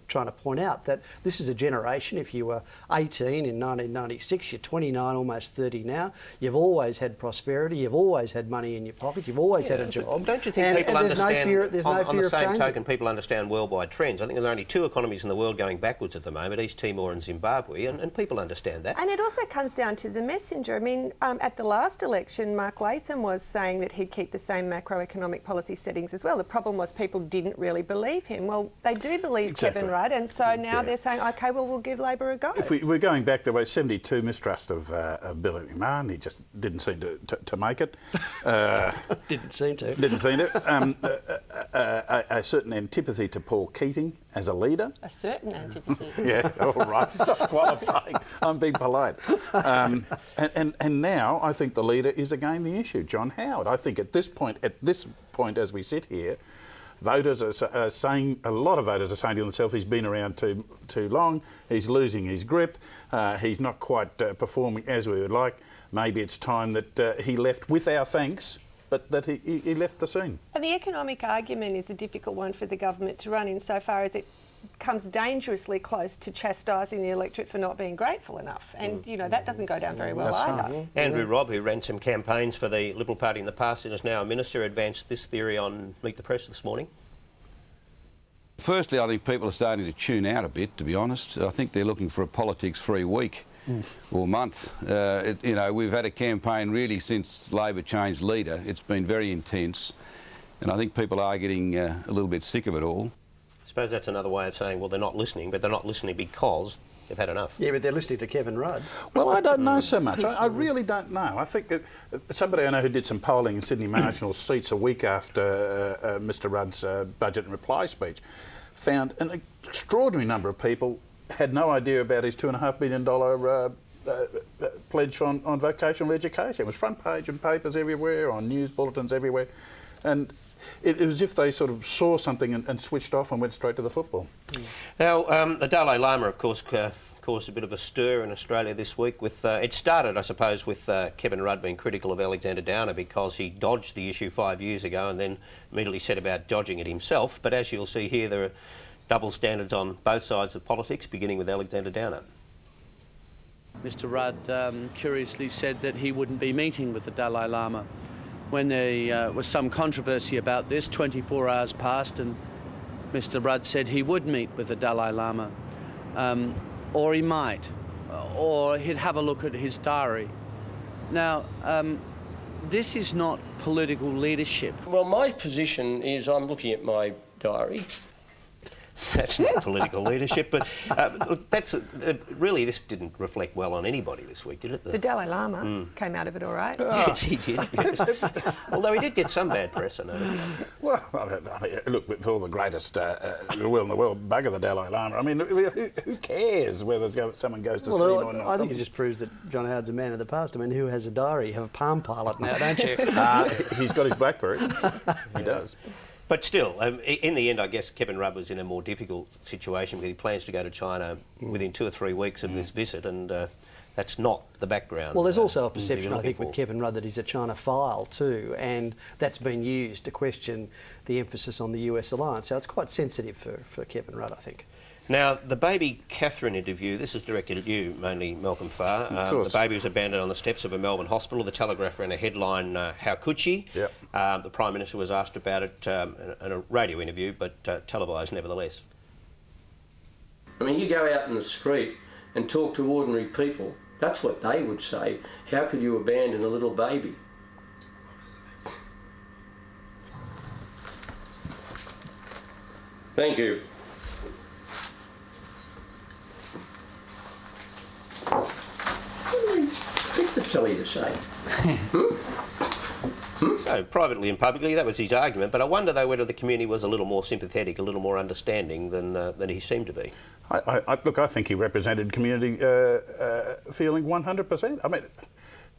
trying to point out, that this is a generation, if you were 18 in 1996, you're 29, almost 30 now, you've always had prosperity, you've always had money in your pocket, you've always had a job. Don't you think people understand, on the same changing. Token, people understand worldwide trends? I think there are only 2 economies in the world going backwards at the moment, East Timor and Zimbabwe, and people understand that. And it also comes down to the messenger. I mean, at the last election, Mark Latham was saying that he'd keep the same macroeconomic policy settings as well. The problem was people didn't really believe him. Well, they do believe Kevin Rudd, and so now they're saying, OK, well, we'll give Labor a go. If we're going back the way, 72 mistrust of Billy McMahon, he just didn't seem to make it. Didn't seem to. Didn't seem to. A certain antipathy to Paul Keating as a leader. A certain antipathy. Yeah, all right. Stop qualifying. I'm being polite. And now I think the leader is again the issue, John Howard. I think at this point as we sit here, voters are saying, a lot of voters are saying to themselves, he's been around too long, he's losing his grip, he's not quite performing as we would like. Maybe it's time that he left with our thanks, but that he left the scene. And the economic argument is a difficult one for the government to run insofar as it comes dangerously close to chastising the electorate for not being grateful enough. And, that doesn't go down very well either. Right. Andrew Robb, who ran some campaigns for the Liberal Party in the past and is now a minister, advanced this theory on Meet the Press this morning. Firstly, I think people are starting to tune out a bit, to be honest. I think they're looking for a politics-free week or month. You know, we've had a campaign really since Labor changed leader. It's been very intense, and I think people are getting a little bit sick of it all. I suppose that's another way of saying, well, they're not listening, but they're not listening because they've had enough. Yeah, but they're listening to Kevin Rudd. Well, I don't know so much. I really don't know. I think that somebody I know who did some polling in Sydney marginal seats a week after Mr Rudd's budget and reply speech found an extraordinary number of people had no idea about his $2.5 billion pledge on vocational education. It was front page in papers everywhere, on news bulletins everywhere. And it was as if they sort of saw something and switched off and went straight to the football. Now, the Dalai Lama, of course, caused a bit of a stir in Australia this week. With it started, I suppose, with Kevin Rudd being critical of Alexander Downer because he dodged the issue 5 years ago and then immediately set about dodging it himself. But as you'll see here, there are double standards on both sides of politics, beginning with Alexander Downer. Mr Rudd curiously said that he wouldn't be meeting with the Dalai Lama. When there was some controversy about this, 24 hours passed and Mr Rudd said he would meet with the Dalai Lama, or he might, or he'd have a look at his diary. Now, this is not political leadership. Well, my position is I'm looking at my diary. That's not political leadership, but that's really, this didn't reflect well on anybody this week, did it? The Dalai Lama came out of it all right. Yes, he did. Yes. Although he did get some bad press, I noticed. Well, I mean, look, with all the greatest will in the world, bugger the Dalai Lama. I mean, who cares whether someone goes to see him or not? I think it just proves that John Howard's a man of the past. I mean, who has a diary? You have a Palm Pilot now, don't you? He's got his BlackBerry. He does. But still, in the end, I guess Kevin Rudd was in a more difficult situation because he plans to go to China within 2 or 3 weeks of this visit, and that's not the background. Well, there's also a perception, I think, with Kevin Rudd that he's a China file too, and that's been used to question the emphasis on the US alliance. So it's quite sensitive for Kevin Rudd, I think. Now, the baby Catherine interview, this is directed at you mainly, Malcolm Farr. The baby was abandoned on the steps of a Melbourne hospital. The Telegraph ran a headline, how could she? Yep. The Prime Minister was asked about it in a radio interview, but televised nevertheless. I mean, you go out in the street and talk to ordinary people, that's what they would say. How could you abandon a little baby? Thank you. Tell you to say. So, privately and publicly, that was his argument, but I wonder, though, whether the community was a little more sympathetic, a little more understanding than he seemed to be. Look, I think he represented community feeling 100%. I mean,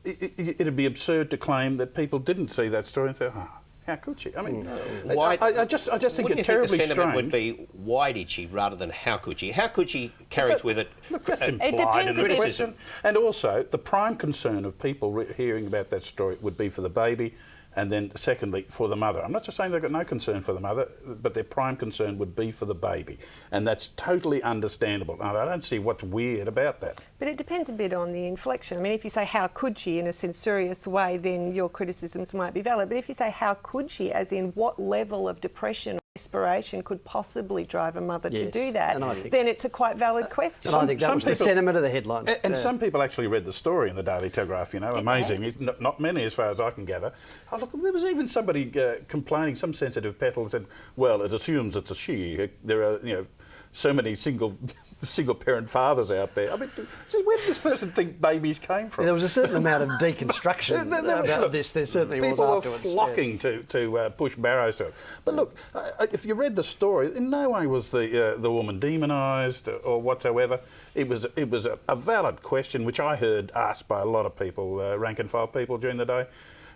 it'd be absurd to claim that people didn't see that story and say, oh, how could she? I mean, I just think it's terribly strange. The sentiment strange. would be, why did she, rather than how could she? How could she carries with it... Look, that's implied in the question. And also, the prime concern of people hearing about that story would be for the baby, and then secondly, for the mother. I'm not just saying they've got no concern for the mother, but their prime concern would be for the baby. And that's totally understandable. And I don't see what's weird about that. But it depends a bit on the inflection. I mean, if you say, how could she, in a censorious way, then your criticisms might be valid. But if you say, how could she, as in what level of depression or desperation could possibly drive a mother to do that, then it's a quite valid question. And I think that was the sentiment of the headline. And some people actually read the story in the Daily Telegraph, you know, amazing. Not many, as far as I can gather. Oh, look, there was even somebody complaining, some sensitive petal said, well, it assumes it's a she. There are, you know, so many single parent fathers out there. I mean, where did this person think babies came from? There was a certain amount of deconstruction about this. There certainly was afterwards. People were flocking to push Barrows to it. But look, if you read the story, in no way was the woman demonised or whatsoever. It was a valid question which I heard asked by a lot of people, rank and file people during the day,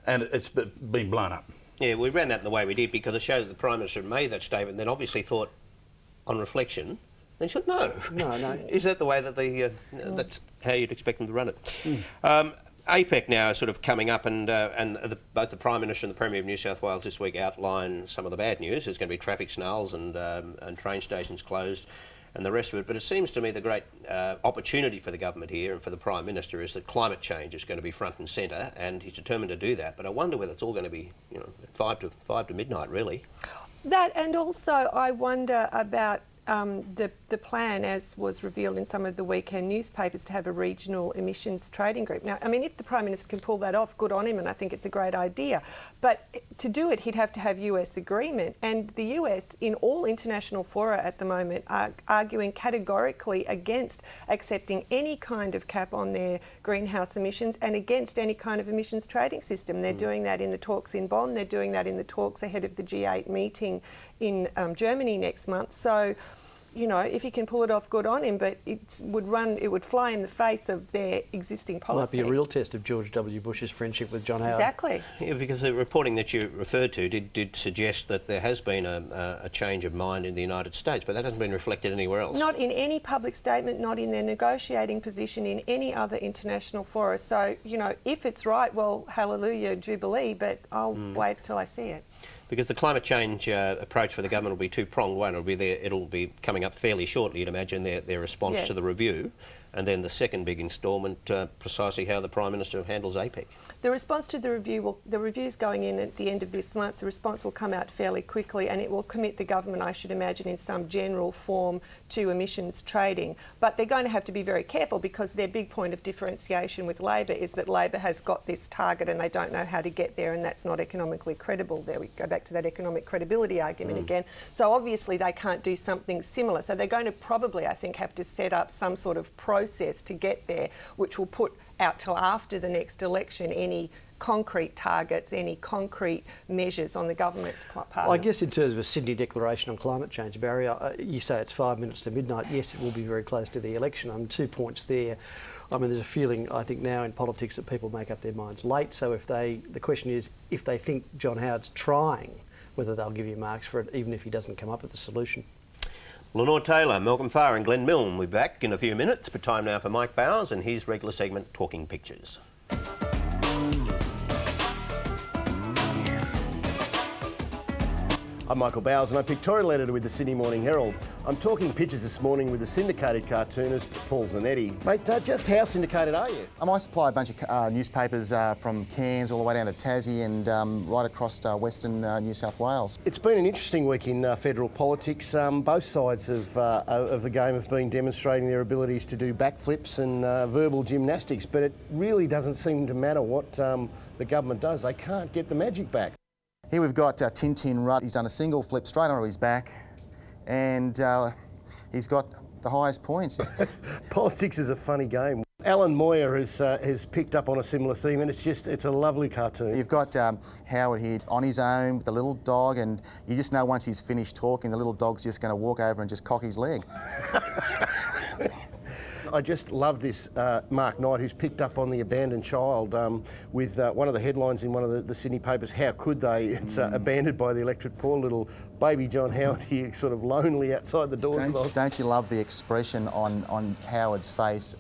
and it's been blown up. Yeah, we ran that in the way we did because it showed that the Prime Minister made that statement and then obviously thought, on reflection, then said no. No. Is that the way that that's how you'd expect them to run it? APEC now is sort of coming up, and both the Prime Minister and the Premier of New South Wales this week outline some of the bad news. There's going to be traffic snarls and train stations closed and the rest of it. But it seems to me the great opportunity for the government here and for the Prime Minister is that climate change is going to be front and centre, and he's determined to do that. But I wonder whether it's all going to be, you know, 5 to midnight, really. That, and also I wonder about the plan, as was revealed in some of the weekend newspapers, to have a regional emissions trading group. Now, I mean, if the Prime Minister can pull that off, good on him, and I think it's a great idea. But to do it, he'd have to have US agreement. And the US, in all international fora at the moment, are arguing categorically against accepting any kind of cap on their greenhouse emissions and against any kind of emissions trading system. They're doing that in the talks in Bonn. They're doing that in the talks ahead of the G8 meeting in Germany next month. So, you know, if he can pull it off, good on him, but it would fly in the face of their existing policy. Might be a real test of George W. Bush's friendship with John Howard. Exactly. Yeah, because the reporting that you referred to did suggest that there has been a change of mind in the United States, but that hasn't been reflected anywhere else. Not in any public statement, not in their negotiating position in any other international fora. So, you know, if it's right, well, hallelujah, jubilee, but I'll wait till I see it. Because the climate change approach for the government will be two-pronged. One, it'll be coming up fairly shortly, you'd imagine, their response to the review. And then the second big instalment, precisely how the Prime Minister handles APEC. The response to the review, the review's going in at the end of this month. The response will come out fairly quickly and it will commit the government, I should imagine, in some general form to emissions trading. But they're going to have to be very careful because their big point of differentiation with Labor is that Labor has got this target and they don't know how to get there, and that's not economically credible. There we go back to that economic credibility argument again. So obviously they can't do something similar. So they're going to probably, I think, have to set up some sort of process to get there, which will put out till after the next election any concrete targets, any concrete measures on the government's part. I guess in terms of a Sydney declaration on climate change, Barry, you say it's 5 minutes to midnight. Yes, it will be very close to the election. 2 points there. I mean, there's a feeling, I think, now in politics that people make up their minds late. So the question is, if they think John Howard's trying, whether they'll give you marks for it, even if he doesn't come up with a solution. Lenore Taylor, Malcolm Farr and Glenn Milne will be back in a few minutes, but time now for Mike Bowers and his regular segment, Talking Pictures. I'm Michael Bowers and I'm pictorial editor with the Sydney Morning Herald. I'm talking pictures this morning with the syndicated cartoonist Paul Zanetti. Mate, just how syndicated are you? I supply a bunch of newspapers from Cairns all the way down to Tassie and right across western New South Wales. It's been an interesting week in federal politics. Both sides of the game have been demonstrating their abilities to do backflips and verbal gymnastics, but it really doesn't seem to matter what the government does. They can't get the magic back. Here we've got Tintin Rudd. He's done a single flip straight onto his back and he's got the highest points. Politics is a funny game. Alan Moyer has picked up on a similar theme and it's a lovely cartoon. You've got Howard here on his own with the little dog, and you just know once he's finished talking, the little dog's just going to walk over and just cock his leg. I just love this Mark Knight, who's picked up on the abandoned child with one of the headlines in one of the Sydney papers. How could they? It's abandoned by the electorate. Poor little baby John Howard here, sort of lonely outside the doors. Don't you love the expression on Howard's face?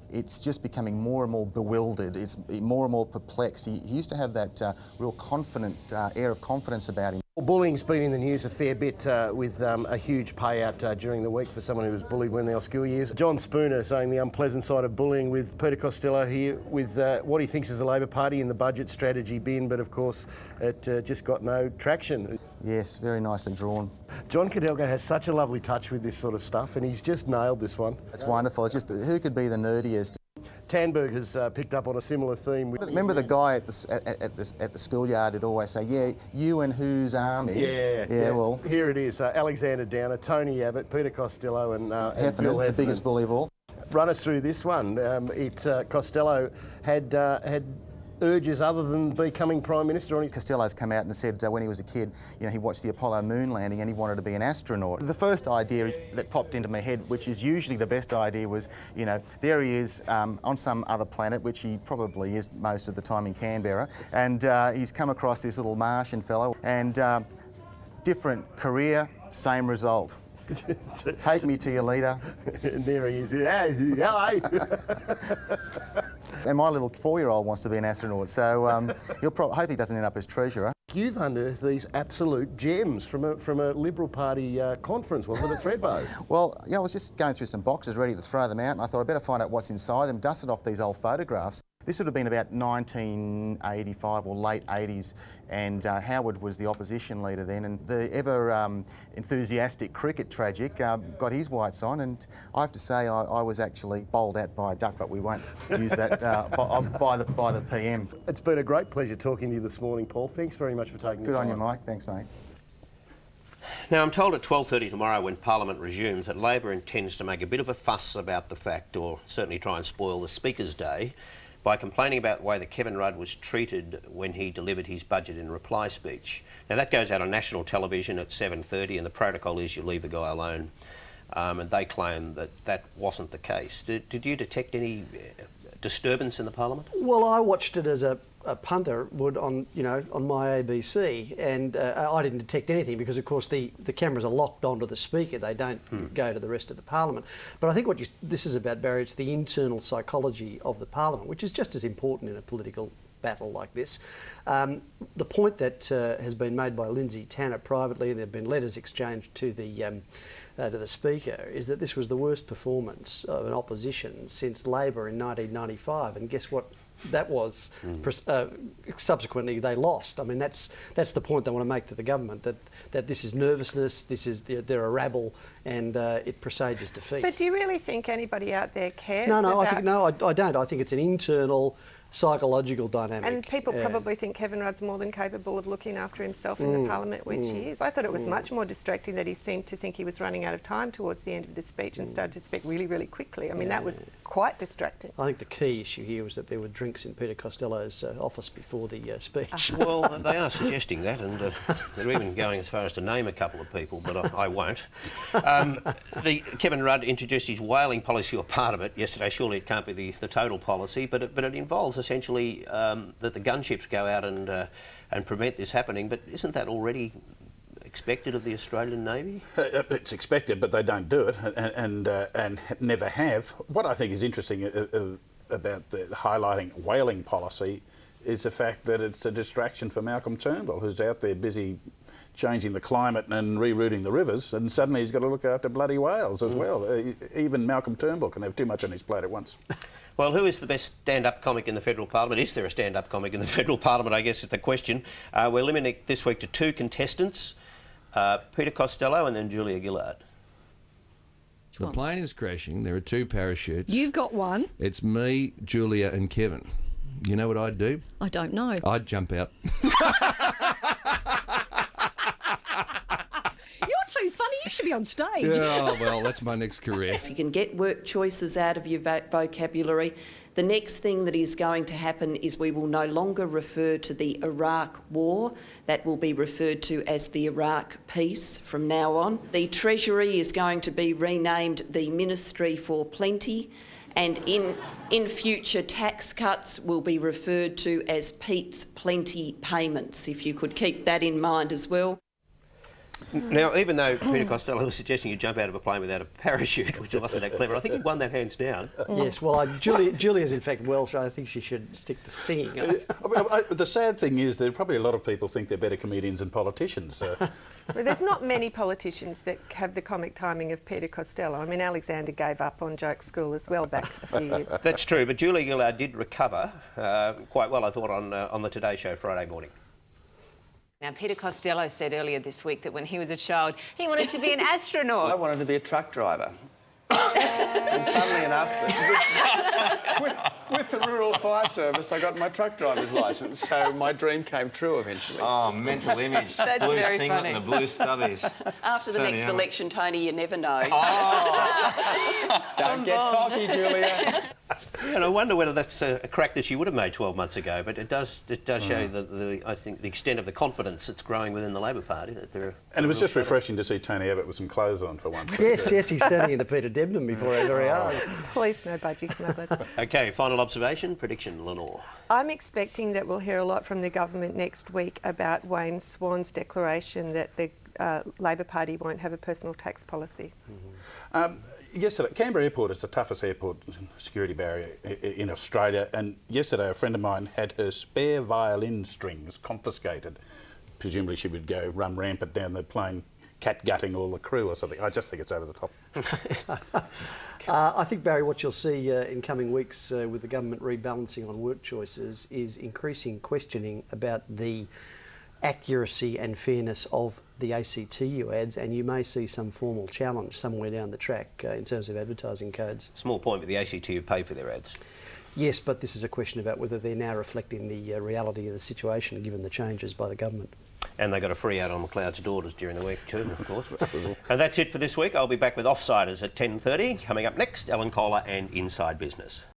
It's just becoming more and more bewildered. It's more and more perplexed. He used to have that real confident air of confidence about him. Bullying's been in the news a fair bit with a huge payout during the week for someone who was bullied when they were school years. John Spooner saying the unpleasant side of bullying with Peter Costello here with what he thinks is the Labor Party in the budget strategy bin, but of course it just got no traction. Yes, very nicely drawn. John Cadelga has such a lovely touch with this sort of stuff and he's just nailed this one. It's wonderful. It's just who could be the nerdiest? Tanberg has picked up on a similar theme. Remember the guy at the schoolyard would always say, yeah, you and whose army? Yeah, well... Here it is, Alexander Downer, Tony Abbott, Peter Costello and Heffernan, the biggest bully of all. Run us through this one. Costello had urges other than becoming Prime Minister. Costello's come out and said when he was a kid, you know, he watched the Apollo moon landing and he wanted to be an astronaut. The first idea that popped into my head, which is usually the best idea, was, you know, there he is on some other planet, which he probably is most of the time in Canberra, and he's come across this little Martian fellow, and different career, same result. Take me to your leader. And there he is. Hello. And my little 4-year-old wants to be an astronaut, so hope he doesn't end up as treasurer. You've unearthed these absolute gems from a Liberal Party conference, wasn't it, Thredbo? Well, yeah, I was just going through some boxes ready to throw them out, and I thought I'd better find out what's inside them, dusted off these old photographs. This would have been about 1985 or late 80s, and Howard was the opposition leader then, and the ever enthusiastic cricket tragic got his whites on, and I have to say I was actually bowled out by a duck, but we won't use that by the PM. It's been a great pleasure talking to you this morning, Paul. Thanks very much for taking the time. Good on you, Mike. Thanks, mate. Now, I'm told at 12:30 tomorrow, when Parliament resumes, that Labor intends to make a bit of a fuss about the fact, or certainly try and spoil the Speaker's day, by complaining about the way that Kevin Rudd was treated when he delivered his budget in reply speech. Now, that goes out on national television at 7:30, and the protocol is you leave the guy alone. And they claim that that wasn't the case. Did you detect any disturbance in the Parliament? Well, I watched it as a punter would on my ABC, and I didn't detect anything because, of course, the cameras are locked onto the Speaker. They don't go to the rest of the Parliament. But I think what this is about, Barry, it's the internal psychology of the Parliament, which is just as important in a political battle like this. The point that has been made by Lindsay Tanner privately, and there have been letters exchanged to the Speaker, is that this was the worst performance of an opposition since Labor in 1995, and guess what? That was subsequently they lost. I mean, that's the point they want to make to the government, that this is nervousness, they're a rabble, and it presages defeat. But do you really think anybody out there cares? I don't. I think it's an internal psychological dynamic. And people probably think Kevin Rudd's more than capable of looking after himself in the Parliament, which he is. I thought it was much more distracting that he seemed to think he was running out of time towards the end of the speech and started to speak really, really quickly. I mean, that was quite distracting. I think the key issue here was that there were drinks in Peter Costello's office before the speech. Well, they are suggesting that, and they're even going as far as to name a couple of people, but I won't. Kevin Rudd introduced his whaling policy, or part of it, yesterday. Surely it can't be the total policy, but it involves essentially that the gunships go out and prevent this happening. But isn't that already expected of the Australian Navy? It's expected, but they don't do it, and never have. What I think is interesting about the highlighting whaling policy is the fact that it's a distraction for Malcolm Turnbull, who's out there busy changing the climate and rerouting the rivers, and suddenly he's got to look after bloody whales as well. Even Malcolm Turnbull can have too much on his plate at once. Well, who is the best stand-up comic in the federal parliament? Is there a stand-up comic in the federal parliament, I guess is the question. We're limiting this week to two contestants, Peter Costello and then Julia Gillard. The plane is crashing. There are two parachutes. You've got one. It's me, Julia and Kevin. You know what I'd do? I don't know. I'd jump out. Too funny, you should be on stage. Yeah, well, that's my next career. If you can get work choices out of your vocabulary, the next thing that is going to happen is we will no longer refer to the Iraq War. That will be referred to as the Iraq Peace from now on. The Treasury is going to be renamed the Ministry for Plenty, and in future tax cuts will be referred to as Pete's Plenty Payments, if you could keep that in mind as well. Now, even though Peter Costello was suggesting you jump out of a plane without a parachute, which wasn't that clever, I think he won that hands down. Yes, well, Julia's in fact Welsh. I think she should stick to singing. The sad thing is that probably a lot of people think they're better comedians than politicians. Well, there's not many politicians that have the comic timing of Peter Costello. I mean, Alexander gave up on joke school as well back a few years. That's true, but Julia Gillard did recover quite well, I thought, on the Today Show Friday morning. Now, Peter Costello said earlier this week that when he was a child, he wanted to be an astronaut. I wanted to be a truck driver. And funnily enough, with the Rural Fire Service, I got my truck driver's licence, so my dream came true eventually. Oh, mental image. That's blue very singlet funny. and the blue stubbies. After the next election, Tony, you never know. Don't get cocky, Julia. And I wonder whether that's a crack that she would have made 12 months ago, but it does show I think the extent of the confidence that's growing within the Labor Party. And it was just refreshing to see Tony Abbott with some clothes on for once. Yes, he's turning into Peter Debnam before our very eyes. Please, no budgie smugglers. OK, final observation, prediction, Lenore. I'm expecting that we'll hear a lot from the government next week about Wayne Swan's declaration that the Labor Party won't have a personal tax policy. Yesterday, Canberra Airport is the toughest airport security barrier in Australia, and yesterday a friend of mine had her spare violin strings confiscated. Presumably she would go run rampant down the plane catgutting all the crew or something. I just think it's over the top. I think, Barry, what you'll see in coming weeks with the government rebalancing on work choices is increasing questioning about the accuracy and fairness of the ACTU ads, and you may see some formal challenge somewhere down the track in terms of advertising codes. Small point, but the ACTU pay for their ads. Yes, but this is a question about whether they're now reflecting the reality of the situation given the changes by the government. And they got a free ad on McLeod's Daughters during the week too, of course. And that's it for this week. I'll be back with Offsiders at 10:30. Coming up next, Ellen Kohler and Inside Business.